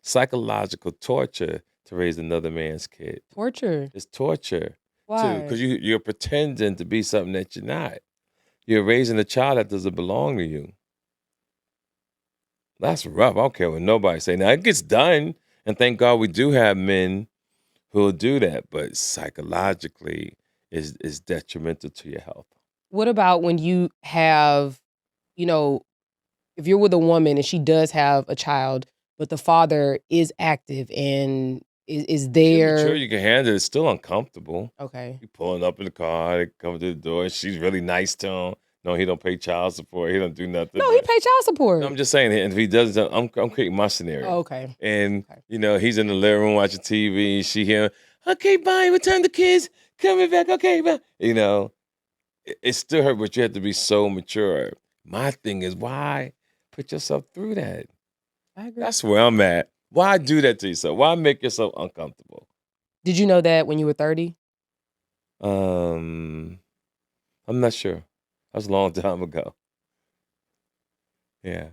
psychological torture to raise another man's kid. Torture. It's torture too, Why? because you're pretending to be something that you're not. You're raising a child that doesn't belong to you. That's rough. I don't care what nobody say. Now it gets done, and thank God we do have men who will do that. But psychologically, is detrimental to your health. What about when you have, you know, if you're with a woman and she does have a child, but the father is active and is You're there? mature, you can handle it. It's still uncomfortable. Okay. You pulling up in the car, they come to the door, and she's really nice to him. No, he don't pay child support. He don't do nothing. No, he But pays child support. no, I'm just saying, and if he doesn't, I'm creating my scenario. Oh, okay. And Okay. you know, he's in the living room watching TV. She hear, okay, bye. Return the kids. Coming back. Okay, bye. You know, it still hurt, but you have to be so mature. My thing is, why put yourself through that? I agree. That's where I'm at. Why do that to yourself? Why make yourself uncomfortable? Did you know that when you were 30? I'm not sure. That was a long time ago. Yeah,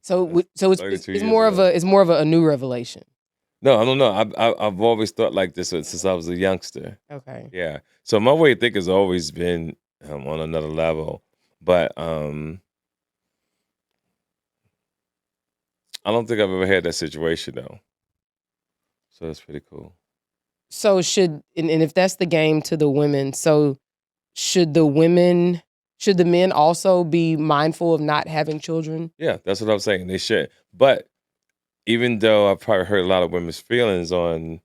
So so it's 32 it's years more of ago. a new revelation. No, I don't know. I've always thought like this since I was a youngster. Okay. Yeah. So my way of thinking has always been on another level, but I don't think I've ever had that situation though. So that's pretty cool. So should and if that's the game to the women, so should the men also be mindful of not having children? Yeah, that's what I'm saying. They should. But even though I've probably hurt a lot of women's feelings on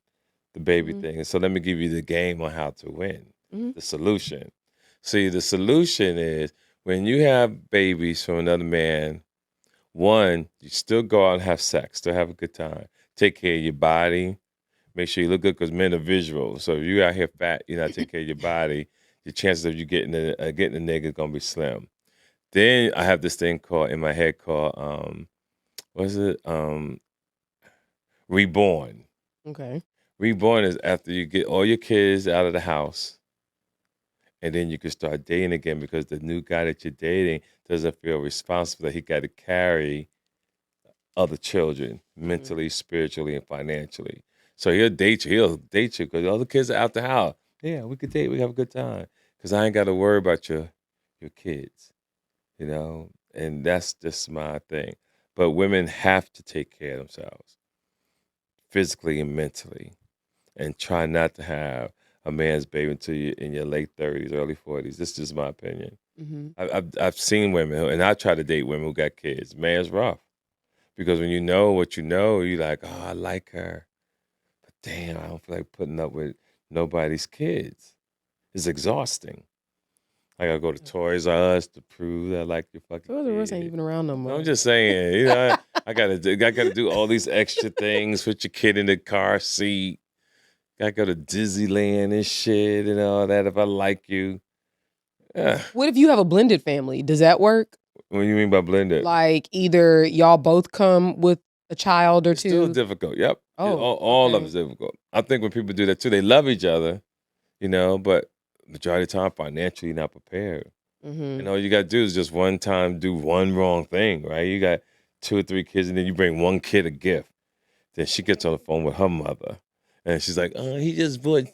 the baby Mhm. thing, so let me give you the game on how to win. Mhm. The solution. See, the solution is when you have babies from another man, one, you still go out and have sex, still have a good time. Take care of your body. Make sure you look good because men are visual. So if you out here fat, you're not taking care of your body, the chances of you getting a nigga is gonna be slim. Then I have this thing called in my head called what is it? Reborn. Okay. Reborn is after you get all your kids out of the house, and then you can start dating again because the new guy that you're dating doesn't feel responsible that he got to carry other children mentally, spiritually, and financially. So he'll date you. He'll date you because all the kids are out the house. Yeah, we could date. We have a good time because I ain't got to worry about your kids, you know. And that's just my thing. But women have to take care of themselves physically and mentally, and try not to have a man's baby until you're in your late 30s, early 40s. This is just my opinion. Mhm. I've seen women, and I try to date women who got kids. Man, it's rough because when you know what you know, you're like, oh, I like her, but damn, I don't feel like putting up with nobody's kids. It's exhausting. I gotta go to Toys R Us to prove that I like your fucking Toys R Us ain't kid. even around no more. I'm just saying, you know, I gotta do all these extra things. Put your kid in the car seat. Gotta go to Disneyland and shit and all that if I like you. Ugh. What if you have a blended family? Does that work? What do you mean by blended? Like either y'all both come with a child or It's still two? difficult. Yep. Oh, All of okay. it's difficult. I think when people do that too, they love each other, you know, but majority of the time financially you're not prepared. And Mhm. all you gotta do is just one time do one wrong thing, right? You got 2 or 3 kids and then you bring one kid a gift. Then she gets on the phone with her mother. And she's like, oh, he just bought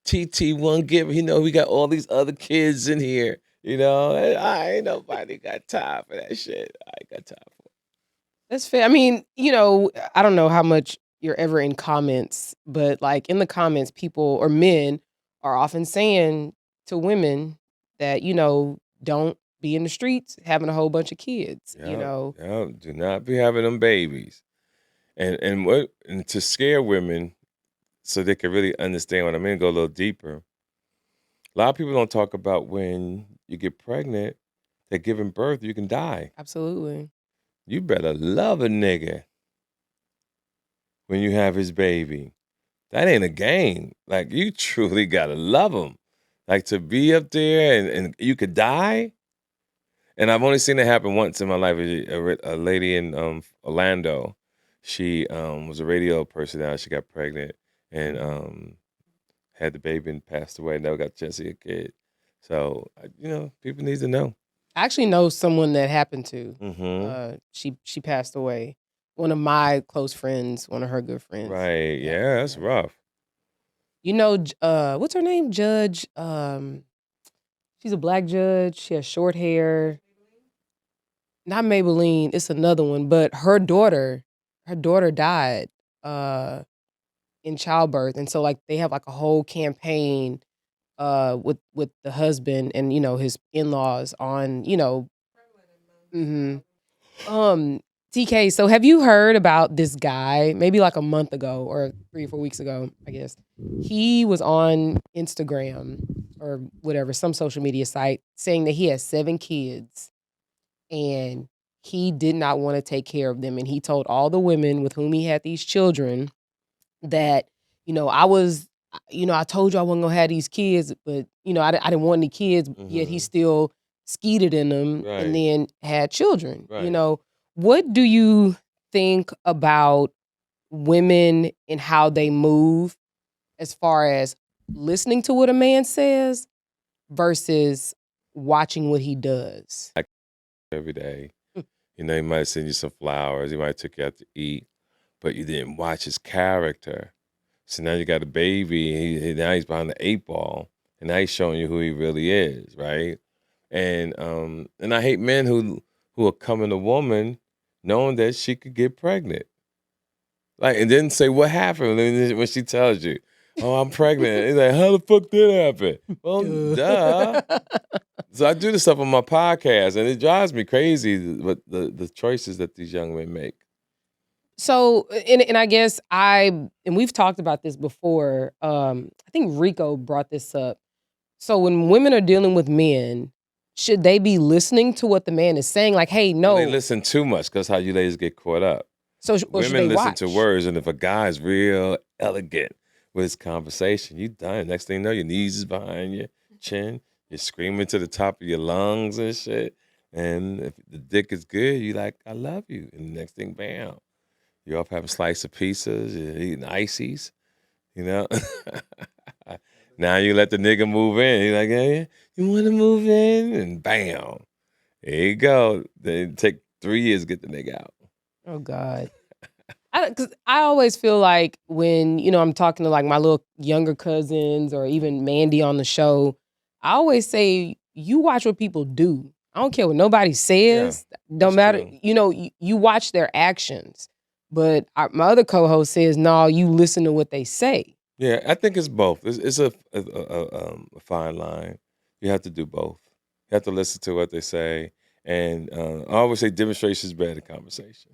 TT one gift. You know, we got all these other kids in here. You know, and I ain't nobody got time for that shit. I ain't got time for it. That's fair. I mean, I don't know how much you're ever in comments, but like in the comments, people or men are often saying to women that, don't be in the streets having a whole bunch of kids, Yeah, yeah. Do not be having them babies. And to scare women so they can really understand what I mean, go a little deeper. A lot of people don't talk about when you get pregnant, that giving birth, you can die. Absolutely. You better love a nigga when you have his baby. That ain't a game. Like, you truly gotta love him. Like, to be up there and you could die. And I've only seen it happen once in my life. A lady in Orlando, she was a radio personality. She got pregnant and had the baby and passed away. Never got a chance to see a kid. So, people need to know. I actually know someone that happened to. Mm-hmm. She passed away. one of my close friends, one of her good friends. Right. Yeah, that's rough. You know, what's her name? Judge. She's a black judge. She has short hair. Not Maybelline. It's another one, but her daughter died in childbirth, and so like they have like a whole campaign with the husband and his in-laws on mhm. Um, TK, so have you heard about this guy maybe like a month ago or 3 or 4 weeks ago, I guess. He was on Instagram or whatever, some social media site saying that he has 7 kids and he did not want to take care of them, and he told all the women with whom he had these children that, I told you I wasn't gonna have these kids, but I didn't want any kids, yet he Mhm. still skeeted in them and Right. then had children. Right. What do you think about women and how they move as far as listening to what a man says versus watching what he does? Every day. Mm. He might send you some flowers. He might take you out to eat, but you didn't watch his character. So now you got a baby. Now he's behind the 8 ball, and now he's showing you who he really is, right? And I hate men who are coming to woman knowing that she could get pregnant, like, and then say what happened when she tells you, "Oh, I'm pregnant." He's like, "How the fuck did that happen?" Well, duh. So I do this stuff on my podcast, and it drives me crazy what the choices that these young men make. So, and I guess and we've talked about this before. I think Rico brought this up. So when women are dealing with men, should they be listening to what the man is saying? Like, hey, Well, they no. listen too much. That's how you ladies get caught up. So, or should they Women listen to watch? words, and if a guy's real elegant with his conversation, you done. Next thing you know, your knees is behind your chin. You're screaming to the top of your lungs and shit. And if the dick is good, you like, I love you. And the next thing, bam, you're off having slice of pizzas, you're eating ices, you know? Now you let the nigga move in. He's like, yeah, you want to move in? And bam, there you go. Then it take 3 years to get the nigga out. Oh God. Because I always feel like when I'm talking to like my little younger cousins or even Mandy on the show, I always say you watch what people do. I don't care what nobody Yeah, says. Don't that's matter. true. You watch their actions. But my other co-host says, no, you listen to what they say. Yeah, I think it's both. It's a fine line. You have to do both. You have to listen to what they say, and I always say demonstration is better than conversation.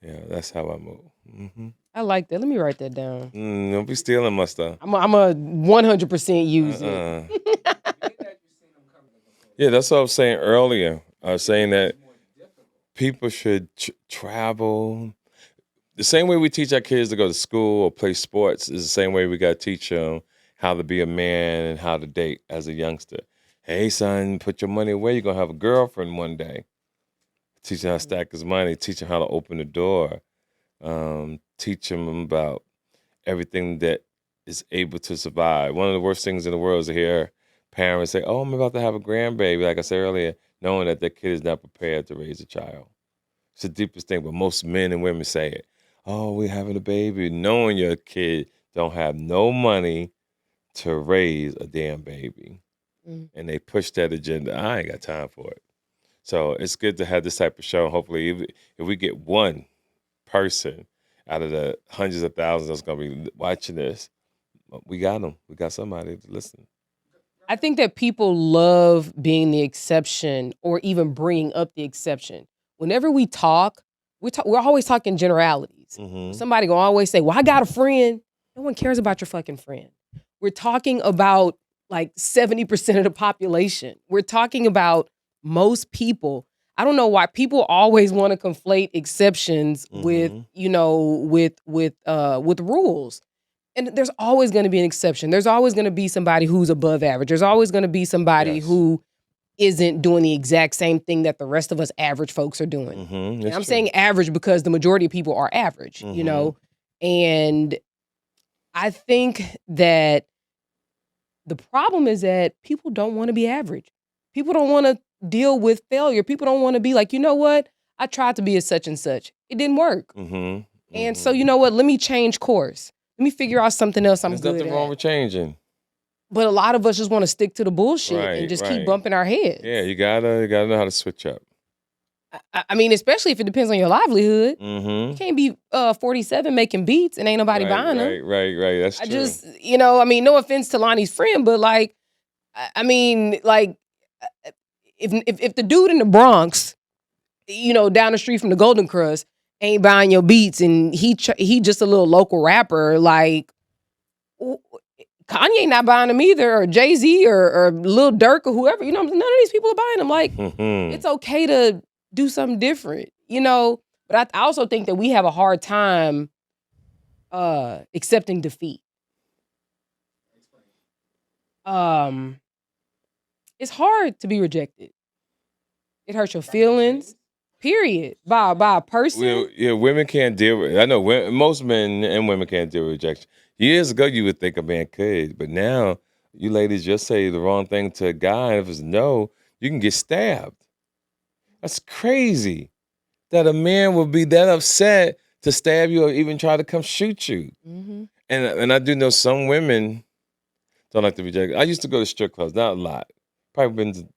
Yeah, that's how I move. I like that. Let me write that down. Don't be stealing my stuff. I'm a 100% use it. Yeah, that's what I was saying earlier. I was saying that people should travel. The same way we teach our kids to go to school or play sports is the same way we got to teach them how to be a man and how to date as a youngster. Hey, son, put your money away. You're going to have a girlfriend one day. Teach him how to stack his money. Teach him how to open the door. Teach him about everything that is able to survive. One of the worst things in the world is to hear parents say, "Oh, I'm about to have a grandbaby," like I said earlier, knowing that their kid is not prepared to raise a child. It's the deepest thing, but most men and women say it. "Oh, we're having a baby," knowing your kid don't have no money to raise a damn baby. Mm. And they push that agenda. I ain't got time for it. So it's good to have this type of show. Hopefully, if we get one person out of the hundreds of thousands that's going to be watching this, we got them. We got somebody to listen. I think that people love being the exception or even bringing up the exception. Whenever we talk, we're always talking generalities. Mm-hmm. Somebody gonna always say, well, I got a friend. No one cares about your fucking friend. We're talking about like 70% of the population. We're talking about most people. I don't know why people always want to conflate exceptions with, with rules. And there's always going to be an exception. There's always going to be somebody who's above average. There's always going to be somebody Yes. who isn't doing the exact same thing that the rest of us average folks are doing. Mm-hmm. And I'm saying average because the majority of people are average, And I think that the problem is that people don't want to be average. People don't want to deal with failure. People don't want to be like, you know what? I tried to be a such and such. it didn't work. Mm-hmm. And so, you know what? Let me change course. Let me figure out something else I'm There's good nothing at. wrong with changing. But a lot of us just want to stick to the bullshit and just keep bumping our heads. Yeah, you gotta know how to switch up. I mean, especially if it depends on your livelihood. Mm-hmm. You can't be 47 making beats and ain't nobody buying them. Right. That's true. I just, I mean, no offense to Lonnie's friend, but like, I mean, like, if the dude in the Bronx, down the street from the Golden Crust, ain't buying your beats and he just a little local rapper, like, Kanye not buying them either, or Jay-Z or Lil Durk or whoever, none of these people are buying them. Like, it's okay to do something different, But I also think that we have a hard time accepting defeat. It's hard to be rejected. It hurts your feelings. Period. By a person. Well, women can't deal with it. I know most men and women can't deal with rejection. Years ago, you would think a man could, but now you ladies just say the wrong thing to a guy, and if it's no, you can get stabbed. That's crazy that a man would be that upset to stab you or even try to come shoot you. Mm-hmm. And I do know some women don't like to reject. I used to go to strip clubs, not a lot. Probably been to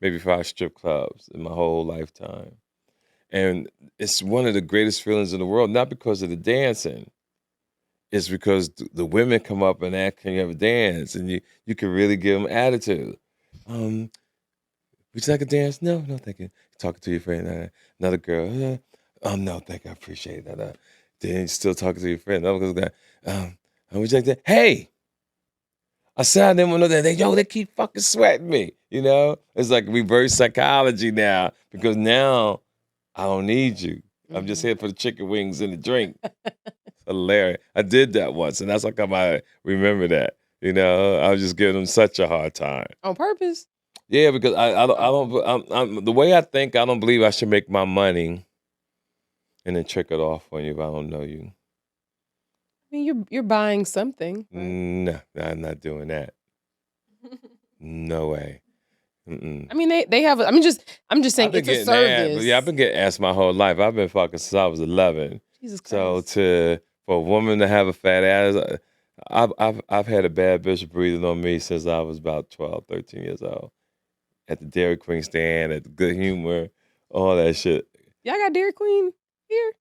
maybe 5 strip clubs in my whole lifetime. And it's one of the greatest feelings in the world, not because of the dancing. It's because the women come up and ask, can you have a dance? And you can really give them attitude. Would you like a dance? No, thank you. Talking to your friend, another girl. No, thank you. I appreciate that. Then still talking to your friend. Another guy. Would you like that? Hey, I said I didn't want to know that. They keep fucking sweating me. It's like reverse psychology now because now I don't need you. I'm just here for the chicken wings and the drink. Hilarious. I did that once, and that's how come I remember that. I was just giving them such a hard time on purpose. Yeah, because I don't. The way I think, I don't believe I should make my money and then trick it off on you if I don't know you. I mean, you're buying something. Right? No, I'm not doing that. No way. Mm-mm. I mean, they have. I'm just saying it's a service. I've been getting asked my whole life. I've been fucking since I was 11. Jesus Christ. So for a woman to have a fat ass, I've had a bad bitch breathing on me since I was about 12, 13 years old. At the Dairy Queen stand, at the Good Humor, all that shit. Y'all got Dairy Queen here?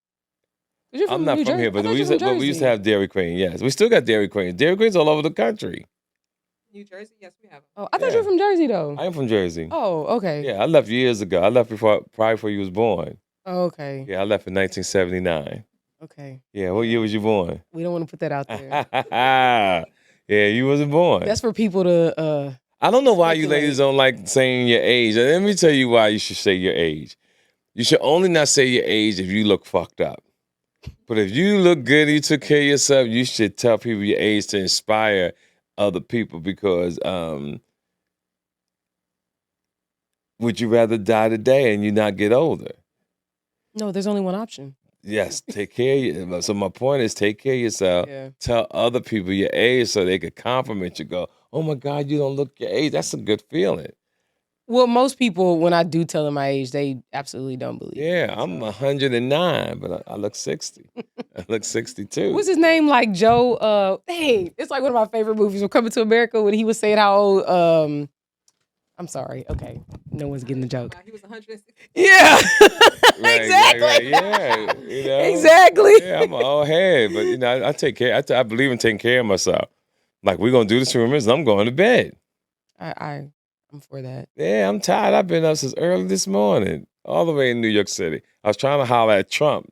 I'm not from here, but we used to have Dairy Queen. Yes, we still got Dairy Queen. Dairy Queen's all over the country. New Jersey, yes, we have. Oh, I thought you were from Jersey though. I am from Jersey. Oh, okay. Yeah, I left years ago. I left probably before you was born. Oh, okay. Yeah, I left in 1979. Okay. Yeah, what year was you born? We don't want to put that out there. Yeah, you wasn't born. That's for people to. I don't know why you ladies don't like saying your age. Let me tell you why you should say your age. You should only not say your age if you look fucked up. But if you look good, you took care of yourself, you should tell people your age to inspire other people because would you rather die today and you not get older? No, there's only one option. Yes, take care of yourself. So my point is take care of yourself. Yeah. Tell other people your age so they could compliment you. Go, oh my God, you don't look your age. That's a good feeling. Well, most people, when I do tell them my age, they absolutely don't believe me. Yeah, I'm 109, but I look 60. I look 62. What's his name? Like Joe, dang, it's like one of my favorite movies, We're Coming to America, when he was saying how old, I'm sorry, okay, no one's getting the joke. He was 160. Yeah, right, exactly. Right. Yeah, exactly. Yeah, I'm an old head, but I take care. I believe in taking care of myself. Like we're gonna do this for minutes, I'm going to bed. I'm for that. Yeah, I'm tired. I've been up since early this morning, all the way in New York City. I was trying to holler at Trump.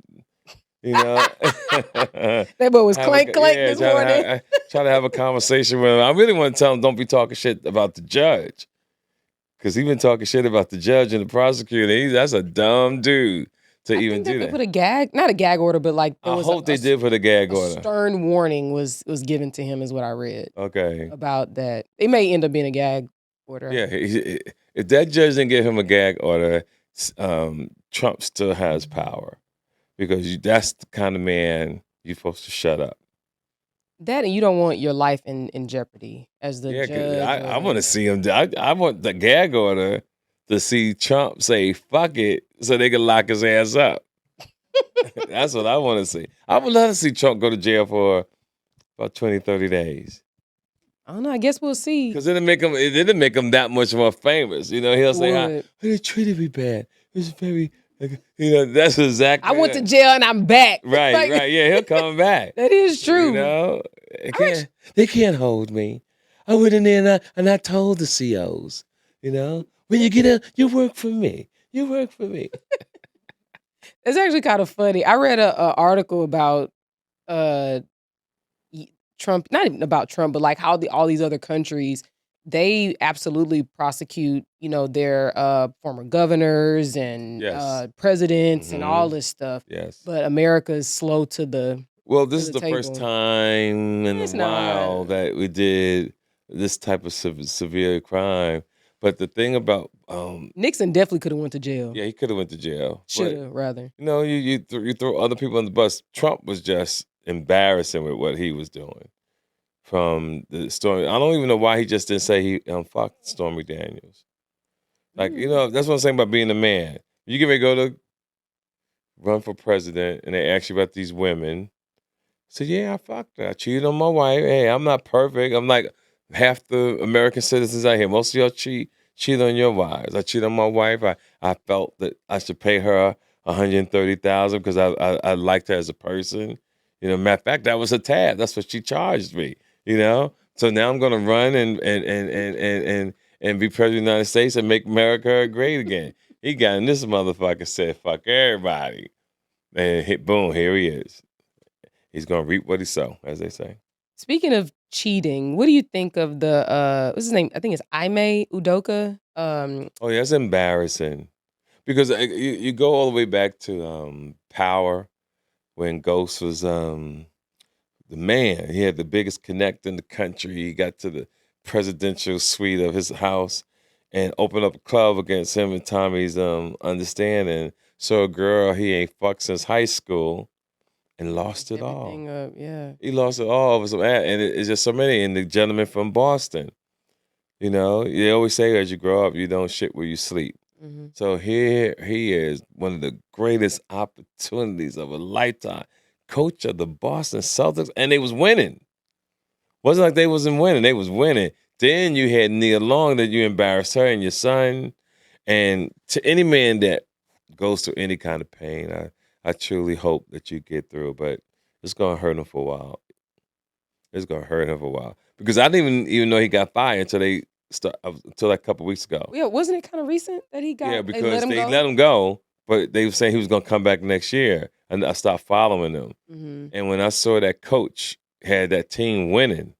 That boy was clank this morning. Trying to have a conversation with him. I really want to tell him don't be talking shit about the judge. Because he been talking shit about the judge and the prosecutor. That's a dumb dude to even do that. They put not a gag order, but like I hope they did put a gag order. A stern warning was given to him is what I read. Okay. About that. It may end up being a gag order. Yeah, if that judge didn't give him a gag order, Trump still has power. Because that's the kind of man you're supposed to shut up. That and you don't want your life in jeopardy as the judge. I want to see him. I want the gag order to see Trump say "fuck it" so they can lock his ass up. That's what I want to see. I would love to see Trump go to jail for about 20, 30 days. I don't know. I guess we'll see. Because it didn't make him that much more famous. You know, he'll It say, would. they treated me bad. It was very, that's exactly I went to it. jail and I'm back. Right, Like, right. Yeah, he'll come back. that is You true. know, I'm they can't hold me. I went in there and I told the COs, when you get out, you work for me. You work for me. It's actually kind of funny. I read a article about uh Trump, not even about Trump, but like how all these other countries, they absolutely prosecute, their former governors and Yes. presidents and all Mhm. this stuff. Yes. But America is slow to the Well, this to is the the first table. time in a It's while not. that we did this type of severe crime. But the thing about, Nixon definitely could have went to jail. yeah, he could have went to jail. Should But have rather. you throw other people on the bus. Trump was just embarrassing with what he was doing. From the Stormy, I don't even know why he just didn't say he fucked Stormy Daniels. Like, that's what I'm saying about being a man. You get ready to go to run for president, and they ask you about these women. So yeah, I fucked her. I cheated on my wife. Hey, I'm not perfect. I'm like half the American citizens out here. Most of y'all cheat on your wives. I cheated on my wife. I felt that I should pay her 130,000 because I liked her as a person. Matter of fact, that was a tab. That's what she charged me. So now I'm gonna run and be president of the United States and make America great again. He got in this motherfucker said fuck everybody, and hit boom, here he is. He's gonna reap what he sow, as they say. Speaking of cheating, what do you think of the what's his name? I think it's Aime Udoka. Oh yeah, it's embarrassing because you go all the way back to Power when Ghost was the man. He had the biggest connect in the country. He got to the presidential suite of his house and opened up a club against him and Tommy's understanding. So a girl he ain't fucked since high school and lost it all. everything up, yeah. He lost it all over some ad, and it's just so many. And the gentleman from Boston, they always say as you grow up, you don't shit where you sleep. hmm So here he is, one of the greatest opportunities of a lifetime, coach of the Boston Celtics, and they was winning. Wasn't like they wasn't winning; they was winning. Then you had Nia Long that you embarrassed her and your son, and to any man that goes through any kind of pain, I truly hope that you get through, but it's gonna hurt him for a while. It's gonna hurt him for a while because I didn't even know he got fired until like a couple weeks ago. Yeah, wasn't it kind of recent that he Yeah, got they let because him they go? let him go, but they were saying he was gonna come back next year, and I stopped following him. hmm And when I saw that coach had that team winning,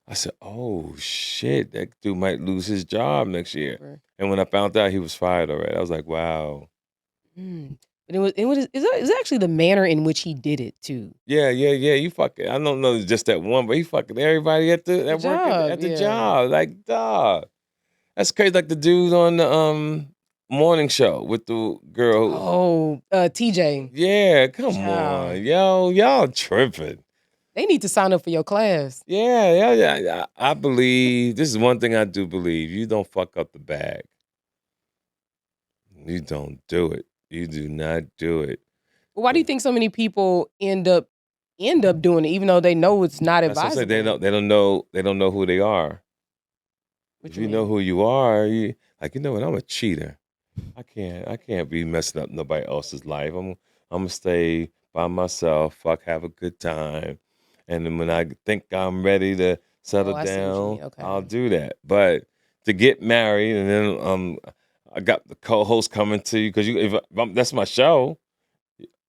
I said, "Oh shit, that dude might lose his job next year." Right. And when I found out he was fired already, I was like, "Wow." Mm. But it's actually the manner in which he did it too. Yeah, yeah, yeah. You fucking. I don't know it's just that one, but he fucking everybody at the The at work job, at the yeah. job. Like, dog. That's crazy. Like the dude on the morning show with the girl. Oh, TJ. Yeah, come Child. on, yo, y'all tripping. They need to sign up for your class. Yeah, yeah, yeah. Yeah. I believe this is one thing I do believe. You don't fuck up the bag. You don't do it. You do not do it. Why do you think so many people end up doing it, even though they know it's not That's what I'm saying. advisable? They don't know who they are. What If you you know mean? who you are, you like you know what, I'm a cheater. I can't be messing up nobody else's life. I'm gonna stay by myself, fuck, have a good time. And then when I think I'm ready to Oh, settle I see what you down, mean. I'll Okay. do that. But to get married and then I got the co-host coming to you because that's my show.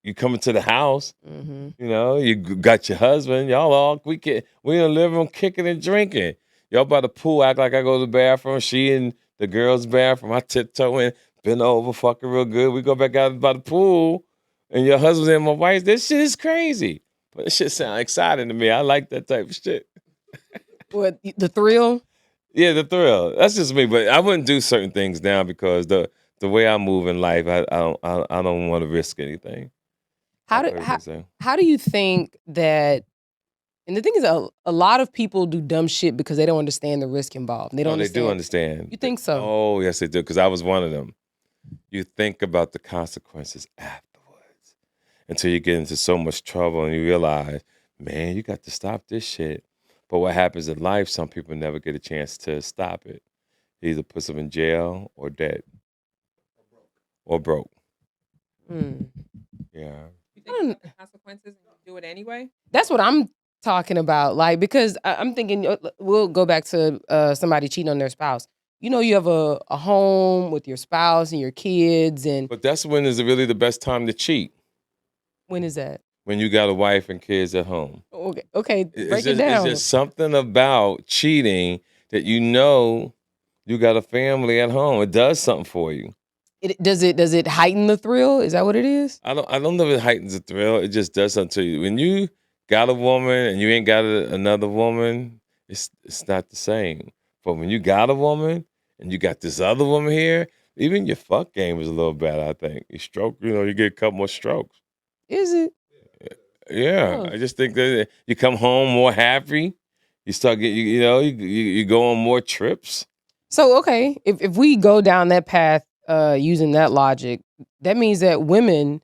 You coming to the house, hmm you got your husband, y'all all we in the living room kicking and drinking. Y'all by the pool, act like I go to the bathroom. She in the girls' bathroom. I tiptoe in, bend over, fucking real good. We go back out by the pool, and your husband and my wife. This shit is crazy, but this shit sound exciting to me. I like that type of shit. What the thrill? Yeah, the thrill. That's just me. But I wouldn't do certain things now because the way I move in life, I don't want to risk anything. How do how, Everything so. how do you think that? And the thing is, a lot of people do dumb shit because they don't understand the risk involved. They don't No, they do understand. understand. You think so? Oh, yes, they do. Because I was one of them. You think about the consequences afterwards. until you get into so much trouble and you realize, man, you got to stop this shit. But what happens in life, some people never get a chance to stop it. It either puts them in jail or dead or broke. Mm. Yeah. You think you got the consequences and you do it anyway? That's what I'm talking about. Like, because I'm thinking, we'll go back to somebody cheating on their spouse. You know, you have a home with your spouse and your kids, and But that's when is really the best time to cheat. when is that? When you got a wife and kids at home. Okay, break it It's down. just something about cheating that you know you got a family at home. It does something for you. Does it heighten the thrill? Is that what it is? I don't know if it heightens the thrill. It just does something to you. When you got a woman and you ain't got another woman, it's not the same. But when you got a woman and you got this other woman here, even your fuck game is a little better, I think. You stroke, you get a couple more strokes. Is it? Yeah, Oh. I just think that you come home more happy. You start getting, you go on more trips. So, okay, if we go down that path using that logic, that means that women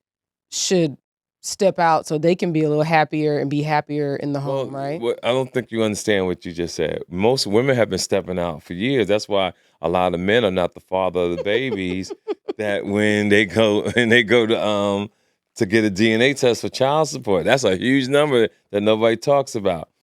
should step out so they can be a little happier and be happier in the home, right? I don't think you understand what you just said. Most women have been stepping out for years. That's why a lot of men are not the father of the babies. That when they go to get a DNA test for child support, that's a huge number that nobody talks about.